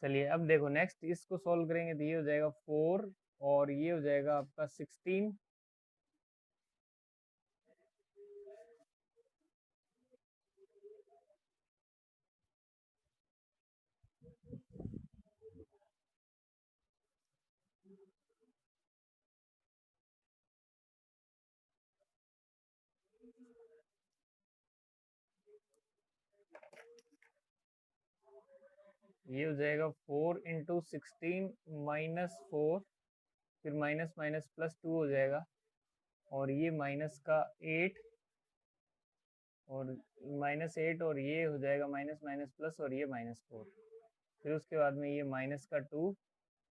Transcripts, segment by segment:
चलिए अब देखो नेक्स्ट इसको सॉल्व करेंगे तो ये हो जाएगा 4 और ये हो जाएगा आपका 16। ये हो जाएगा 4 इंटू 16 माइनस 4, फिर माइनस माइनस प्लस 2 हो जाएगा, और ये माइनस का 8 और -8, और ये हो जाएगा माइनस माइनस प्लस और ये -4। फिर उसके बाद में ये माइनस का 2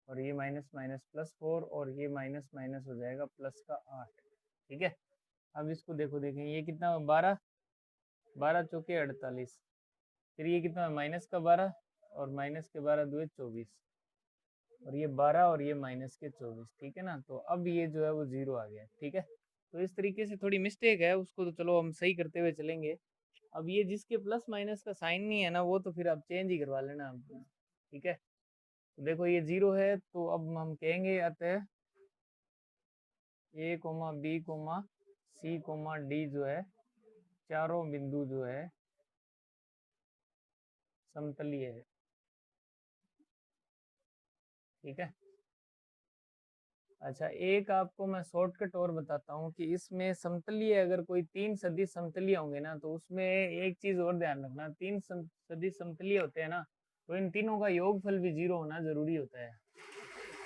और ये माइनस माइनस प्लस 4 और ये माइनस माइनस हो जाएगा प्लस का 8। ठीक है, अब इसको देखो, देखें ये कितना, 12, 12 चौके 48, फिर ये कितना माइनस का 12 और माइनस के 12 दुए 24, और ये 12 और ये माइनस के 24। ठीक है ना, तो अब ये जो है वो 0 आ गया। ठीक है, तो इस तरीके से थोड़ी मिस्टेक है, उसको तो चलो हम सही करते हुए चलेंगे। अब ये जिसके प्लस माइनस का साइन नहीं है ना, वो तो फिर आप चेंज ही करवा लेना। ठीक है, तो देखो ये 0 है, तो अब हम कहेंगे अतः A comma B comma C comma D जो है, चारों बिंदु जो है समतलीय है। ठीक है, अच्छा एक आपको मैं शॉर्टकट और बताता हूँ कि इसमें समतलीय अगर कोई 3 सदिश समतलीय होंगे ना, तो उसमें एक चीज और ध्यान रखना, 3 सदिश समतलीय होते हैं ना, तो इन तीनों का योगफल भी 0 होना जरूरी होता है।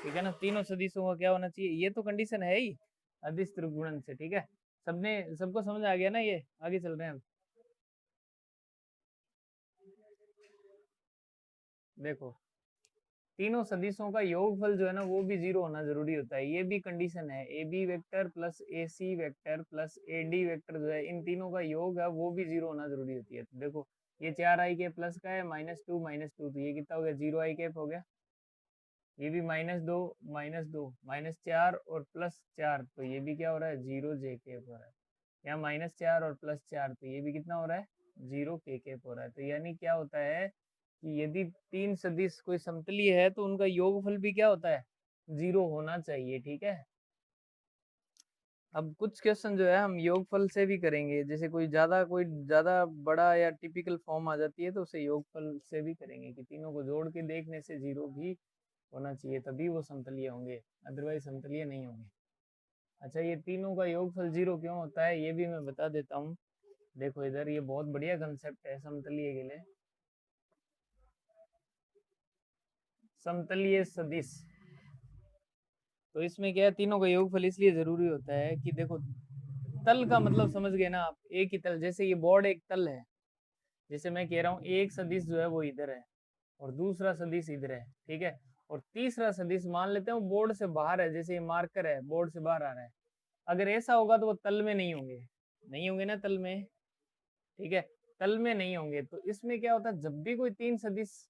ठीक है ना, तीनों सदिशों का क्या होना चाहिए, ये तो कंडीशन है ही अदिश त्रिगुणन से। ठीक है, सबने सबको समझ आ गया ना, ये आगे चल रहे हैं अब। देखो तीनों सदिशों का योगफल जो है ना वो भी 0 होना जरूरी होता है, ये भी कंडीशन है। A B vector plus A C vector plus A D vector जो है, इन तीनों का योग है वो भी 0 होना जरूरी होती है। तो देखो ये 4 i के प्लस का है, -2 तो ये कितना हो गया, 0 i कैप हो गया। ये भी -2 -4 और +4, तो ये भी क्या हो रहा है, 0 जे कैप हो रहा है। यहाँ -4 और +4, तो ये भी कितना हो रहा है, 0 के कैप हो रहा है। तो यानी क्या होता है कि यदि 3 सदिश कोई समतलीय है तो उनका योगफल भी क्या होता है, 0 होना चाहिए। ठीक है, अब कुछ क्वेश्चन जो है हम योगफल से भी करेंगे, जैसे कोई ज्यादा बड़ा या टिपिकल फॉर्म आ जाती है तो उसे योगफल से भी करेंगे कि तीनों को जोड़ के देखने से 0 भी होना चाहिए, तभी वो समतलीय होंगे, अदरवाइज समतलीय नहीं होंगे। अच्छा ये तीनों का योगफल 0 क्यों होता है ये भी मैं बता देता हूँ। देखो इधर ये बहुत बढ़िया कंसेप्ट है समतलीय के लिए। समतलीय सदिश, तो इसमें क्या है, तीनों का योगफल इसलिए जरूरी होता है कि देखो तल का मतलब समझ गए ना आप, एक ही तल, जैसे ये बोर्ड एक तल है, जैसे मैं कह रहा हूँ एक सदिश जो है वो इधर है और दूसरा सदिश इधर है। ठीक है, और तीसरा सदिश मान लेते हैं वो बोर्ड से बाहर है, जैसे ये मार्कर है बोर्ड से बाहर आ रहा है। अगर ऐसा होगा तो वो तल में नहीं होंगे, नहीं होंगे ना तल में। ठीक है, तल में नहीं होंगे, तो इसमें क्या होता है, जब भी कोई 3 सदिश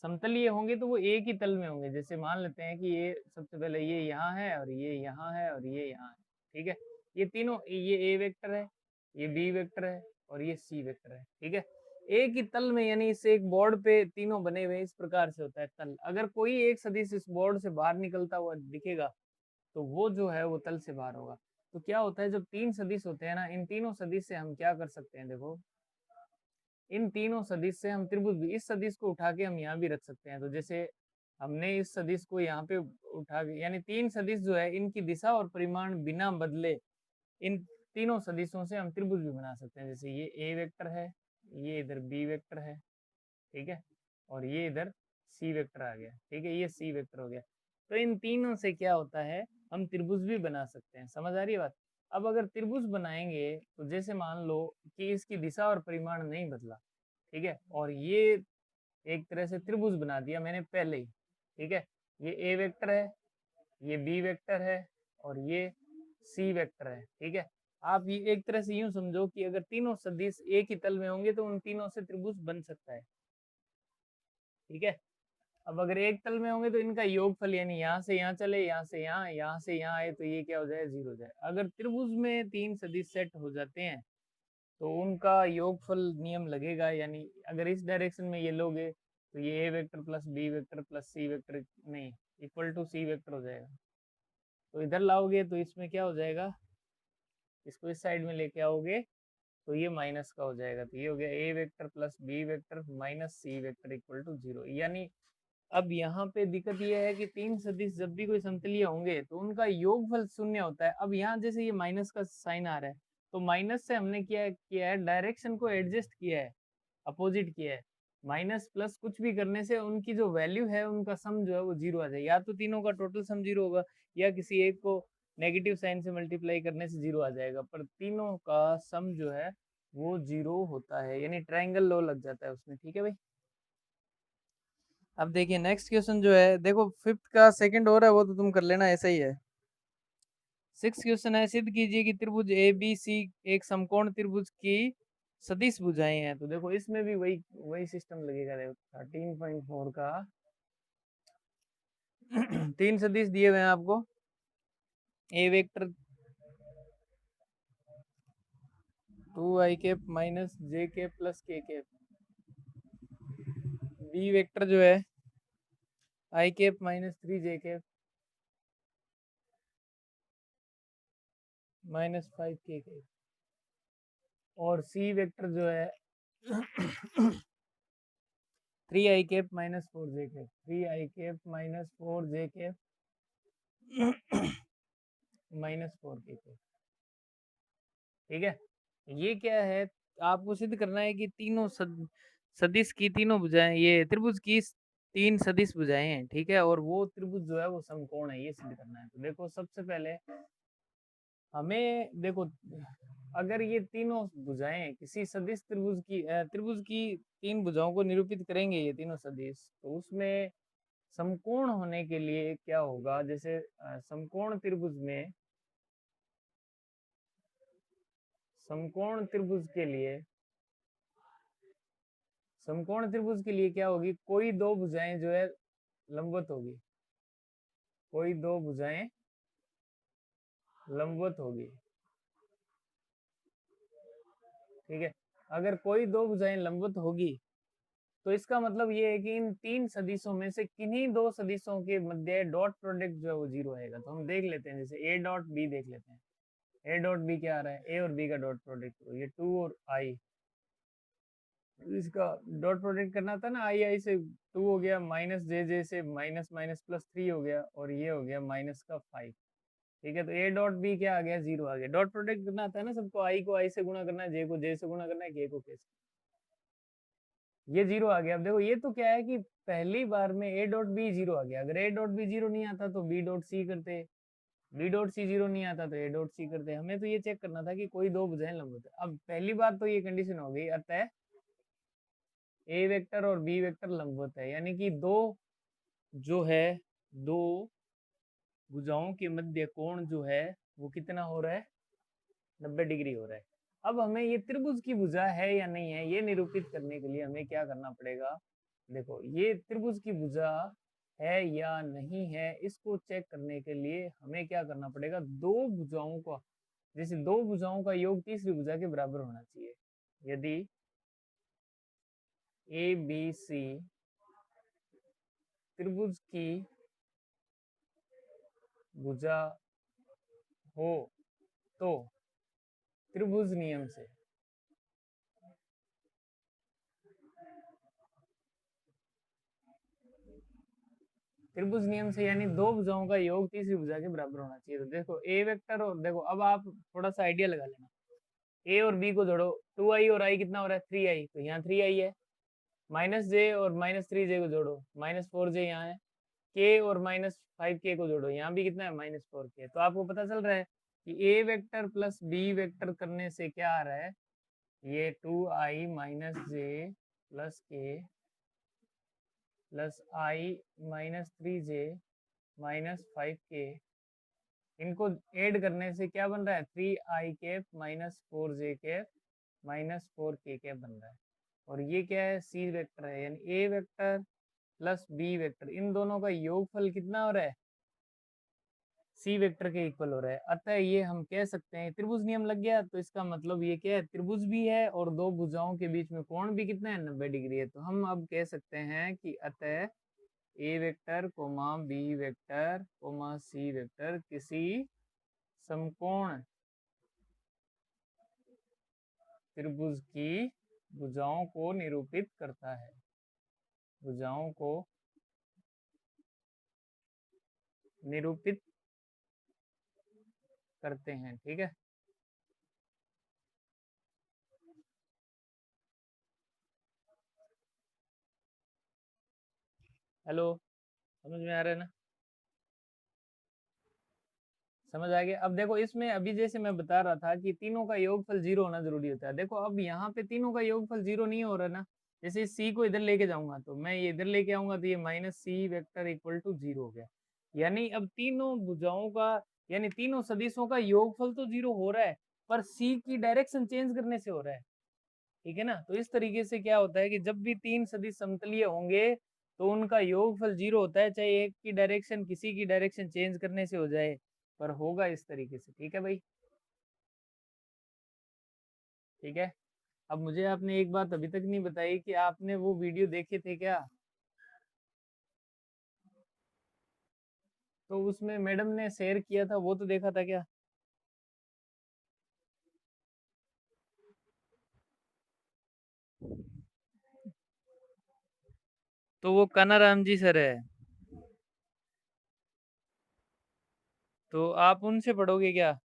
समतलीय होंगे तो वो एक ही तल में होंगे। जैसे मान लेते हैं कि ये सबसे पहले ये यहाँ है और ये यहाँ है और ये यहाँ है। ठीक है, ये तीनों, ये ए वेक्टर है, ये बी वेक्टर है और ये सी वेक्टर है। ठीक है, एक ही तल में, यानी इससे एक बोर्ड पे तीनों बने हुए इस प्रकार से होता है तल। अगर कोई एक सदिश इस बोर्ड से बाहर निकलता हुआ दिखेगा तो वो जो है वो तल से बाहर होगा। तो क्या होता है, जब 3 सदिश होते हैं ना, इन तीनों सदिश से हम क्या कर सकते हैं, देखो इन तीनों सदिश से हम त्रिभुज भी, इस सदिश को उठा के हम यहाँ भी रख सकते हैं। तो जैसे हमने इस सदिश को यहाँ पे उठा के, यानी 3 सदिश जो है इनकी दिशा और परिमाण बिना बदले इन तीनों सदिशों से हम त्रिभुज भी बना सकते हैं। जैसे ये ए वेक्टर है, ये इधर बी वेक्टर है, ठीक है, और ये इधर सी वेक्टर आ गया। ठीक है, ये सी वेक्टर हो गया। तो इन तीनों से क्या होता है, हम त्रिभुज भी बना सकते हैं। समझ आ रही है बात। अब अगर त्रिभुज बनाएंगे तो जैसे मान लो कि इसकी दिशा और परिमाण नहीं बदला, ठीक है, और ये एक तरह से त्रिभुज बना दिया मैंने पहले ही। ठीक है, ये ए वेक्टर है, ये बी वेक्टर है और ये सी वेक्टर है। ठीक है, आप ये एक तरह से यूं समझो कि अगर तीनों सदिश एक ही तल में होंगे तो उन तीनों से त्रिभुज बन सकता है। ठीक है, अब अगर एक तल में होंगे तो इनका योगफल, यानी यहाँ से यहाँ चले, यहाँ से यहाँ, यहाँ से यहाँ आए, तो ये क्या हो जाए, 0 हो जाए। अगर त्रिभुज में 3 सदिश सेट हो जाते हैं तो उनका योगफल नियम लगेगा, यानी अगर इस डायरेक्शन में ये लोगे तो ये A vector plus B vector plus C vector नहीं इक्वल टू सी वेक्टर हो जाएगा। तो इधर लाओगे तो इसमें क्या हो जाएगा, इसको इस साइड में लेके आओगे तो ये माइनस का हो जाएगा। तो ये हो गया A vector plus B vector minus C vector equal to 0। यानी अब यहाँ पे दिक्कत ये है कि तीन सदिश जब भी कोई समतलीय होंगे तो उनका योगफल शून्य होता है। अब यहाँ जैसे ये माइनस का साइन आ रहा है तो माइनस से हमने किया है डायरेक्शन को एडजस्ट किया है, अपोजिट किया है। माइनस प्लस कुछ भी करने से उनकी जो वैल्यू है उनका सम जो है वो 0 आ जाए। या तो तीनों का टोटल सम 0 होगा या किसी एक को नेगेटिव साइन से मल्टीप्लाई करने से 0 आ जाएगा, पर तीनों का सम जो है वो 0 होता है, यानी ट्रायंगल लॉ लग जाता है उसमें। ठीक है भाई। अब देखिए नेक्स्ट क्वेश्चन जो है, देखो फिफ्थ का सेकंड हो रहा है वो तो तुम कर लेना, ऐसा ही है। सिक्स क्वेश्चन है, सिद्ध कीजिए कि त्रिभुज ए बी सी एक समकोण त्रिभुज की सदिश भुजाएं हैं। तो देखो इसमें भी वही वही सिस्टम लगेगा। देखो 13.4 का तीन सदिश दिए हुए हैं आपको। A vector 2i cap minus J cap plus K cap, B vector जो है I cap minus 3j cap minus 5k cap, और सी वेक्टर जो है 3i cap minus 4j cap, 3i cap minus 4j cap minus 4k cap. ठीक है, ये क्या है, आपको सिद्ध करना है कि तीनों सदिश की तीनों भुजाएं, ये त्रिभुज की तीन सदिश भुजाएं हैं। ठीक है, और वो त्रिभुज जो है वो समकोण है, ये सिद्ध करना है। तो देखो सबसे पहले हमें देखो, अगर ये तीनों भुजाएं किसी सदिश त्रिभुज की तीन भुजाओं को निरूपित करेंगे ये तीनों सदिश, तो उसमें समकोण होने के लिए क्या होगा, जैसे समकोण त्रिभुज में, समकोण त्रिभुज के लिए, समकोण त्रिभुज के लिए क्या होगी, कोई दो भुजाएं जो है लंबवत होगी, कोई दो भुजाएं लंबवत होगी। ठीक है, अगर कोई दो भुजाएं लंबवत होगी तो इसका मतलब ये है कि इन तीन सदिशों में से किन्हीं दो सदिशों के मध्य डॉट प्रोडक्ट जो है वो 0 आएगा। तो हम देख लेते हैं, जैसे ए डॉट बी देख लेते हैं। ए डॉट बी क्या आ रहा है, ए और बी का डॉट प्रोडक्ट, तो ये 2 और आई, इसका डॉट प्रोडक्ट करना था ना, आई आई से 2 हो गया, माइनस जे जे से माइनस माइनस प्लस 3 हो गया, और ये हो गया माइनस का 5। ठीक है, तो ए डॉट बी क्या आ गया, 0 आ गया। डॉट प्रोडक्ट करना आता है ना सबको, आई को आई से गुणा करना है, जे को जे से गुणा करना है, के को के से, ये 0 आ गया। अब देखो ये तो क्या है कि पहली बार में ए डॉट बी 0 आ गया। अगर ए डॉट बी 0 नहीं आता तो बी डॉट सी करते, बी डॉट सी 0 नहीं आता तो ए डॉट सी करते। हमें तो ये चेक करना था कि कोई दो भुजाएं लंबवत है। अब पहली बार तो ये कंडीशन हो गई, अतः ए वेक्टर और बी वेक्टर लंबवत है, यानी कि दो जो है, दो भुजाओं के मध्य कोण जो है वो कितना हो रहा है, 90 डिग्री हो रहा है। अब हमें ये त्रिभुज की भुजा है या नहीं है ये निरूपित करने के लिए हमें क्या करना पड़ेगा, देखो ये त्रिभुज की भुजा है या नहीं है, इसको चेक करने के लिए हमें क्या करना पड़ेगा, दो भुजाओं का, जैसे दो भुजाओं का योग तीसरी भुजा के बराबर होना चाहिए। यदि ए बी सी त्रिभुज की भुजा हो तो त्रिभुज नियम से, त्रिभुज नियम से यानी दो भुजाओं का योग तीसरी भुजा के बराबर होना चाहिए। तो देखो ए वेक्टर, और देखो अब आप थोड़ा सा आइडिया लगा लेना, ए और बी को जोड़ो, 2i और i कितना हो रहा है, 3i, तो यहाँ 3i है। माइनस जे और माइनस 3j को जोड़ो, माइनस 4j यहाँ है। के और माइनस 5k को जोड़ो, यहाँ भी कितना है, माइनस 4k। तो आपको पता चल रहा है कि ए वेक्टर प्लस बी वेक्टर करने से क्या आ रहा है, ये 2i माइनस जे प्लस के प्लस आई माइनस 3j माइनस 5k, इनको ऐड करने से क्या बन रहा है, 3i cap minus 4j cap minus 4k cap बन रहा है। और ये क्या है, सी वेक्टर है, यानी ए वेक्टर प्लस बी वेक्टर, इन दोनों का योगफल कितना हो रहा है, सी वेक्टर के इक्वल हो रहा है। अतः ये हम कह सकते हैं त्रिभुज नियम लग गया। तो इसका मतलब ये क्या है, त्रिभुज भी है और दो भुजाओं के बीच में कोण भी कितना है, 90 डिग्री है। तो हम अब कह सकते हैं कि अतः A vector comma B vector comma C vector किसी समकोण त्रिभुज की भुजाओं को निरूपित करता है, भुजाओं को निरूपित करते हैं। ठीक है, हेलो, समझ में आ रहा है ना? समझ आ गया। अब देखो इसमें अभी जैसे मैं बता रहा था कि तीनों का योगफल 0 होना जरूरी होता है। देखो अब यहाँ पे तीनों का योगफल 0 नहीं हो रहा ना। जैसे सी को इधर लेके जाऊंगा तो मैं ये इधर लेके आऊंगा तो ये minus C vector equal to 0 हो गया। यानी अब तीनों भुजाओं का यानी तीनों सदिशों का योगफल तो 0 हो रहा है, पर सी की डायरेक्शन चेंज करने से हो रहा है। ठीक है ना? तो इस तरीके से क्या होता है कि जब भी तीन सदिश समतलीय होंगे तो उनका योगफल 0 होता है, चाहे एक की डायरेक्शन किसी की डायरेक्शन चेंज करने से हो जाए, पर होगा इस तरीके से। ठीक है भाई? ठीक है। अब मुझे आपने एक बात अभी तक नहीं बताई कि आपने वो वीडियो देखे थे क्या? तो उसमें मैडम ने शेयर किया था वो तो देखा था क्या? तो वो कानाराम जी सर है, तो आप उनसे पढ़ोगे क्या?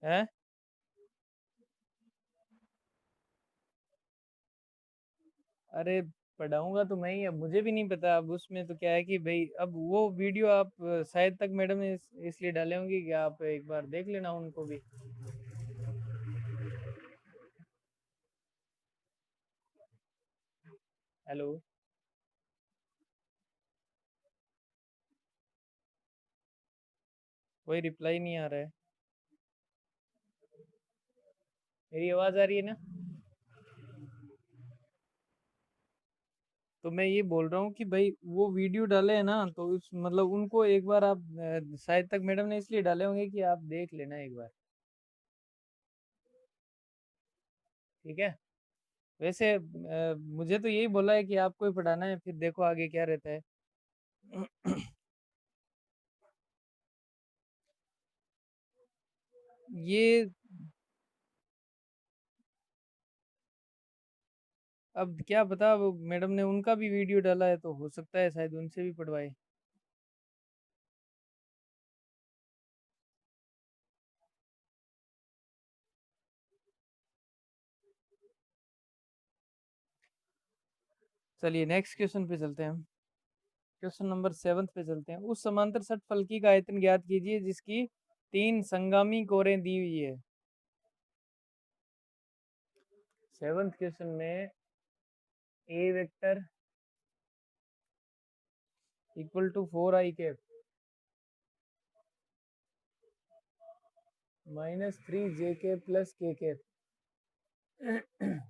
है? अरे पढ़ाऊंगा तो मैं ही। अब मुझे भी नहीं पता। अब उसमें तो क्या है कि भाई अब वो वीडियो आप शायद तक मैडम ने इसलिए डाले होंगे कि आप एक बार देख लेना उनको भी। हेलो, कोई रिप्लाई नहीं आ रहा है। मेरी आवाज आ रही है ना? तो मैं ये बोल रहा हूँ कि भाई वो वीडियो डाले हैं ना, तो उस मतलब उनको एक बार आप शायद तक मैडम ने इसलिए डाले होंगे कि आप देख लेना एक बार। ठीक है। वैसे मुझे तो यही बोला है कि आपको ही पढ़ाना है, फिर देखो आगे क्या रहता है। ये अब क्या पता, वो मैडम ने उनका भी वीडियो डाला है तो हो सकता है शायद उनसे भी पढ़वाए। चलिए नेक्स्ट क्वेश्चन पे चलते हैं हम। क्वेश्चन नंबर 7 पे चलते हैं। उस समांतर षटफलकी का आयतन ज्ञात कीजिए जिसकी तीन संगामी कोरें दी हुई है। सेवंथ क्वेश्चन में A vector equal to 4i cap minus 3j cap plus k cap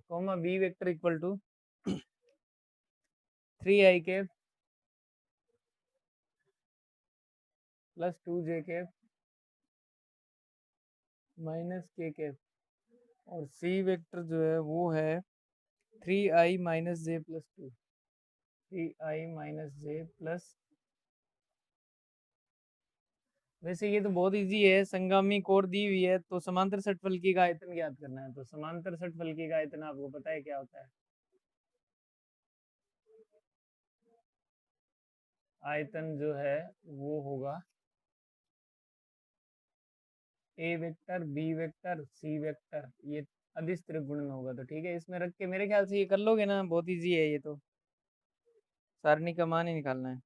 comma B vector equal to 3i cap plus 2j cap minus k cap, और सी वेक्टर जो है वो है 3i - j + 2, 3i - j +। वैसे ये तो बहुत easy है, संगामी कोण दी हुई है तो समांतर षटफलकी का आयतन ज्ञात करना है। तो समांतर षटफलकी का आयतन आपको पता है क्या होता है? आयतन जो है वो होगा A vector B vector C vector, ये अदिश त्रिगुणन होगा। तो ठीक है, इसमें रख के मेरे ख्याल से ये कर लोगे ना, बहुत इजी है ये तो। सारणी का मान ही निकालना है।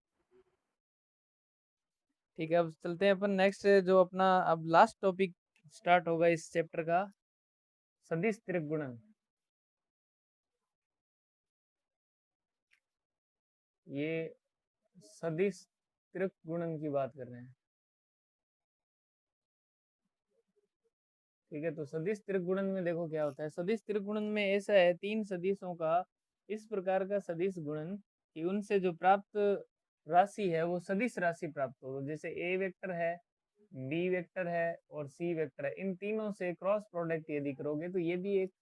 ठीक है, अब चलते हैं अपन नेक्स्ट जो अपना अब लास्ट टॉपिक स्टार्ट होगा इस चैप्टर का, सदिश त्रिगुणन। ये सदिश त्रिगुणन की बात कर रहे हैं। ठीक है, तो सदिश त्रिगुणन में देखो क्या होता है। सदिश त्रिगुणन में ऐसा है, तीन सदिशों का इस प्रकार का सदिश गुणन कि उनसे जो प्राप्त राशि है वो सदिश राशि प्राप्त हो। जैसे ए वेक्टर है, बी वेक्टर है और सी वेक्टर है, इन तीनों से क्रॉस प्रोडक्ट यदि करोगे तो ये भी एक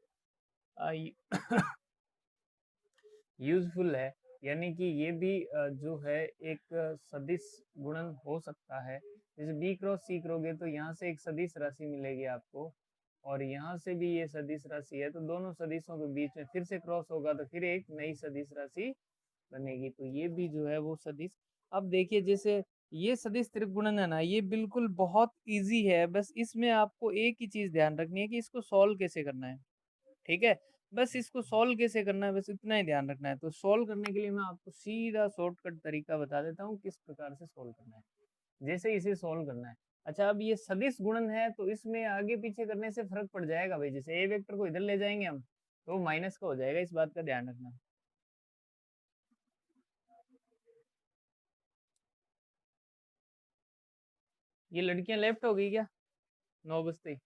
यूजफुल है, यानी कि ये भी जो है एक सदिश गुणन हो सकता है। जैसे बी क्रॉस सी करोगे तो यहाँ से एक सदिश राशि मिलेगी आपको, और यहाँ से भी ये सदिश राशि है, तो दोनों सदिशों के बीच में फिर से क्रॉस होगा तो फिर एक नई सदिश राशि बनेगी। तो ये भी जो है वो सदिश, अब देखिए जैसे ये सदिश त्रिगुणन है ना, ये बिल्कुल बहुत इजी है। बस इसमें आपको एक ही चीज ध्यान रखनी है कि इसको सॉल्व कैसे करना है, ठीक है। बस इसको सॉल्व कैसे करना है, बस इतना ही ध्यान रखना है। तो सॉल्व करने के लिए मैं आपको सीधा शॉर्टकट तरीका बता देता हूँ किस प्रकार से सॉल्व करना है, जैसे इसे सॉल्व करना है। अच्छा, अब ये सदिश गुणन है तो इसमें आगे पीछे करने से फर्क पड़ जाएगा भाई। जैसे ए वेक्टर को इधर ले जाएंगे हम तो माइनस का हो जाएगा, इस बात का ध्यान रखना। ये लड़कियां लेफ्ट हो गई क्या 9 बजते ही?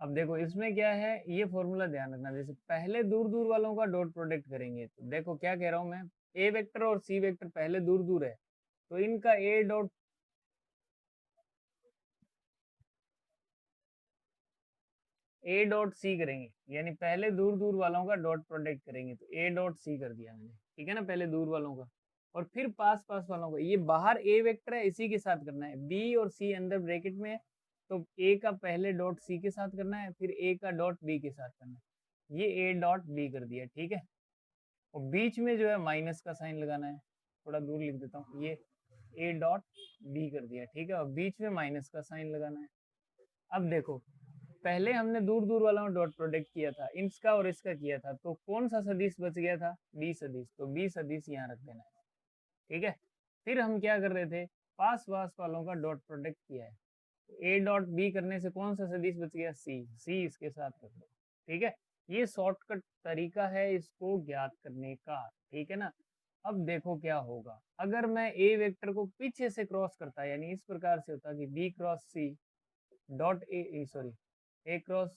अब देखो इसमें क्या है, ये फॉर्मूला ध्यान रखना। जैसे पहले दूर दूर वालों का डॉट प्रोडक्ट करेंगे तो देखो क्या कह रहा हूं मैं, ए वेक्टर और सी वेक्टर पहले दूर दूर है तो इनका ए डॉट सी करेंगे, यानी पहले दूर दूर वालों का डॉट प्रोडक्ट करेंगे। तो ए डॉट सी कर दिया मैंने, ठीक है ना, पहले दूर वालों का। और फिर पास पास वालों का, ये बाहर ए वेक्टर है इसी के साथ करना है, बी और सी अंदर ब्रैकेट में है, तो ए का पहले डॉट सी के साथ करना है, फिर ए का डॉट बी के साथ करना है। ये ए डॉट बी कर दिया, ठीक है। और बीच में जो है माइनस का साइन लगाना है, थोड़ा दूर लिख देता हूँ, ये ए डॉट बी कर दिया, ठीक है। और बीच में माइनस का साइन लगाना है। अब देखो पहले हमने दूर दूर वाला डॉट प्रोडक्ट किया था, इसका और इसका किया था, तो कौन सा सदिश बच गया था, बी सदिश। तो बी सदिश यहाँ रख देना है, ठीक है। फिर हम क्या कर रहे थे, पास पास वालों का डॉट प्रोडक्ट किया है, ए डॉट बी करने से कौन सा सदिश बच गया, सी, सी इसके साथ कर दो, ठीक है। ये शॉर्टकट तरीका है इसको ज्ञात करने का, ठीक है ना। अब देखो क्या होगा, अगर मैं ए वेक्टर को पीछे से क्रॉस करता, यानी इस प्रकार से होता कि B cross C dot A sorry A cross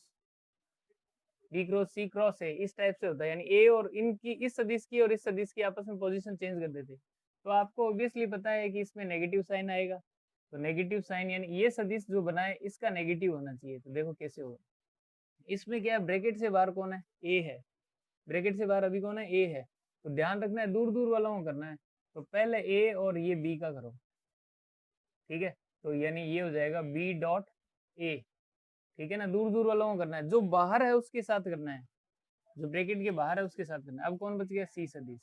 B cross C cross A, इस टाइप से होता है, यानी ए और इनकी, इस सदिश की और इस सदिश की आपस में पोजीशन चेंज कर देते, तो आपको ऑब्वियसली पता है कि इसमें नेगेटिव साइन आएगा। तो नेगेटिव साइन यानी ये सदिश जो बना है इसका नेगेटिव होना चाहिए। तो देखो कैसे होगा, इसमें क्या है, ब्रैकेट से बाहर कौन है, ए है, ब्रैकेट से बाहर अभी कौन है, ए है। तो ध्यान रखना है दूर दूर वालों को करना है, तो पहले ए और ये बी का करो, ठीक है। तो यानी ये हो जाएगा बी डॉट ए, ठीक है ना। दूर दूर वालों को करना है, जो बाहर है उसके साथ करना है, जो ब्रैकेट के बाहर है उसके साथ करना है। अब कौन बच गया, सी सदिश,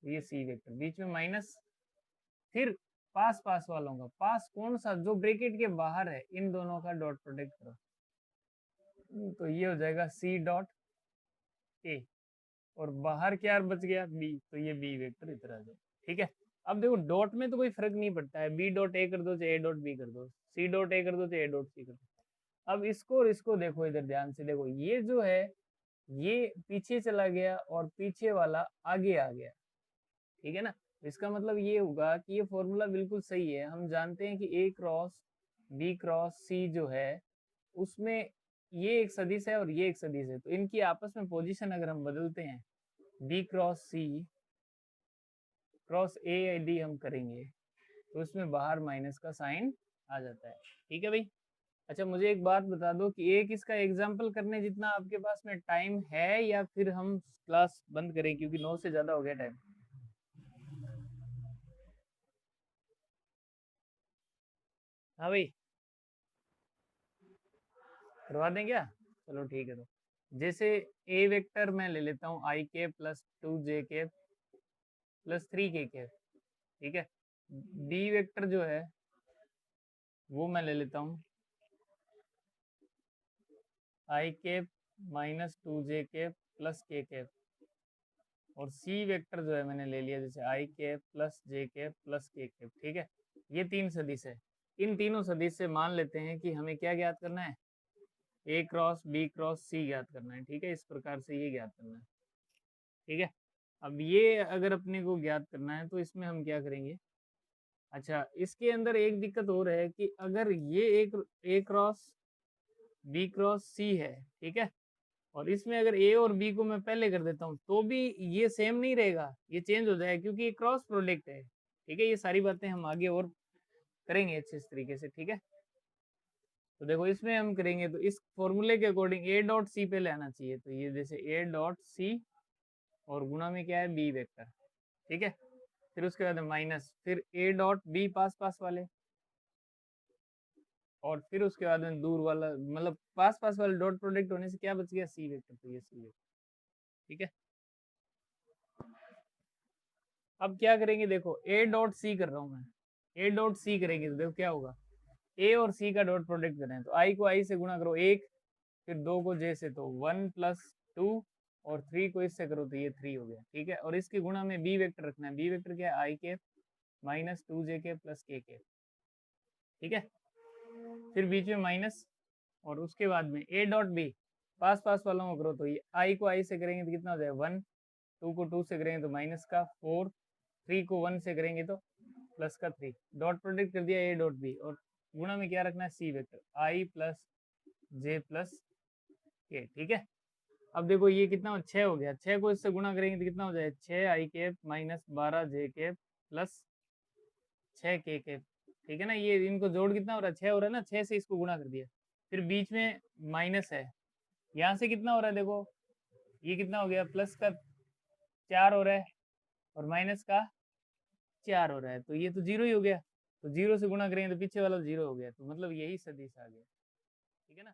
ये सी वेक्टर, बीच में माइनस, फिर पास पास वालों का, पास कौन सा, जो ब्रैकेट के बाहर है, इन दोनों का डॉट प्रोडक्ट करो, तो ये हो जाएगा सी डॉट ए, और बाहर क्या बच गया, बी, तो ये बी वेक्टर इधर आ जाए, ठीक है। अब देखो डॉट में तो कोई फर्क नहीं पड़ता है, बी डॉट ए कर दो चाहे ए डॉट बी कर दो, सी डॉट ए कर दो चाहे ए डॉट सी कर दो। अब इसको और इसको देखो, इधर ध्यान से देखो, ये जो है ये पीछे चला गया और पीछे वाला आगे आ गया, ठीक है ना। इसका मतलब ये होगा कि ये फॉर्मूला बिल्कुल सही है। हम जानते हैं कि ए क्रॉस बी क्रॉस सी जो है उसमें ये एक सदिश है और ये एक सदिश है, तो इनकी आपस में पोजीशन अगर हम बदलते हैं, B cross C cross A D हम करेंगे तो उसमें बाहर माइनस का साइन आ जाता है, ठीक है भाई। अच्छा मुझे एक बात बता दो कि एक इसका एग्जाम्पल करने जितना आपके पास में टाइम है, या फिर हम क्लास बंद करें क्योंकि 9 से ज्यादा हो गया टाइम। हाँ भाई, करवा दें क्या, चलो ठीक है। तो जैसे ए वेक्टर मैं ले लेता हूँ आई के प्लस 2 जे के प्लस 3 के, ठीक है। बी वेक्टर जो है वो मैं ले लेता हूँ आई के -2 जे के प्लस के, और सी वेक्टर जो है मैंने ले लिया जैसे आई के प्लस जे के प्लस के, ठीक है। ये तीन सदिश है, इन तीनों सदिश से मान लेते हैं कि हमें क्या ज्ञात करना है, ए क्रॉस बी क्रॉस सी ज्ञात करना है, ठीक है। इस प्रकार से ये ज्ञात करना है, ठीक है। अब ये अगर अपने को ज्ञात करना है तो इसमें हम क्या करेंगे, अच्छा इसके अंदर एक दिक्कत और है कि अगर ये एक ए क्रॉस बी क्रॉस सी है, ठीक है, और इसमें अगर ए और बी को मैं पहले कर देता हूँ तो भी ये सेम नहीं रहेगा, ये चेंज हो जाएगा क्योंकि ये क्रॉस प्रोडक्ट है। ठीक है, ये सारी बातें हम आगे और करेंगे अच्छे तरीके से। ठीक है, तो देखो इसमें हम करेंगे तो इस फॉर्मूले के अकॉर्डिंग ए डॉट सी पे लेना चाहिए, तो ये जैसे ए डॉट सी और गुणा में क्या है बी वेक्टर। ठीक है, फिर उसके बाद माइनस, फिर ए डॉट बी पास पास वाले, और फिर उसके बाद में दूर वाला मतलब पास पास वाले डॉट प्रोडक्ट होने से क्या बच गया सी वेक्टर, तो ये सी वेक्टर। ठीक है, अब क्या करेंगे देखो ए डॉट सी कर रहा हूं मैं, ए डॉट सी करेंगे तो देखो क्या होगा, ए और सी का डॉट प्रोडक्ट करें तो आई को आई से गुणा करो एक, फिर दो को जे से तो 1+2, और 3 को इससे करो तो ये 3 हो गया। ठीक है, और इसके गुणा में बी वेक्टर रखना है, बी वेक्टर क्या है आई के माइनस 2 जे के प्लस के। ठीक है, फिर बीच में माइनस, और उसके बाद में ए डॉट बी पास पास वालों को करो तो ये आई को आई से करेंगे तो कितना हो जाए 1, 2 को 2 से करेंगे तो माइनस का 4, 3 को 1 से करेंगे तो प्लस का 3, डॉट प्रोडक्ट कर दिया ए डॉट बी, और गुणा में क्या रखना है सी वेक्टर आई प्लस जे प्लस के। ठीक है, अब देखो ये कितना 6 हो गया, 6 को इससे गुणा करेंगे तो कितना हो जाए 6 आई के माइनस 12 जे के प्लस 6 के। ठीक है ना, ये इनको जोड़ कितना हो रहा है 6 हो रहा है ना, 6 से इसको गुणा कर दिया, फिर बीच में माइनस है, यहाँ से कितना हो रहा है देखो ये कितना हो गया प्लस का 4 हो रहा है और माइनस का 4 हो रहा है, तो ये तो जीरो ही हो गया, तो जीरो से गुणा करेंगे तो पीछे वाला जीरो हो गया, तो मतलब यही सदिश आ गया। ठीक है ना।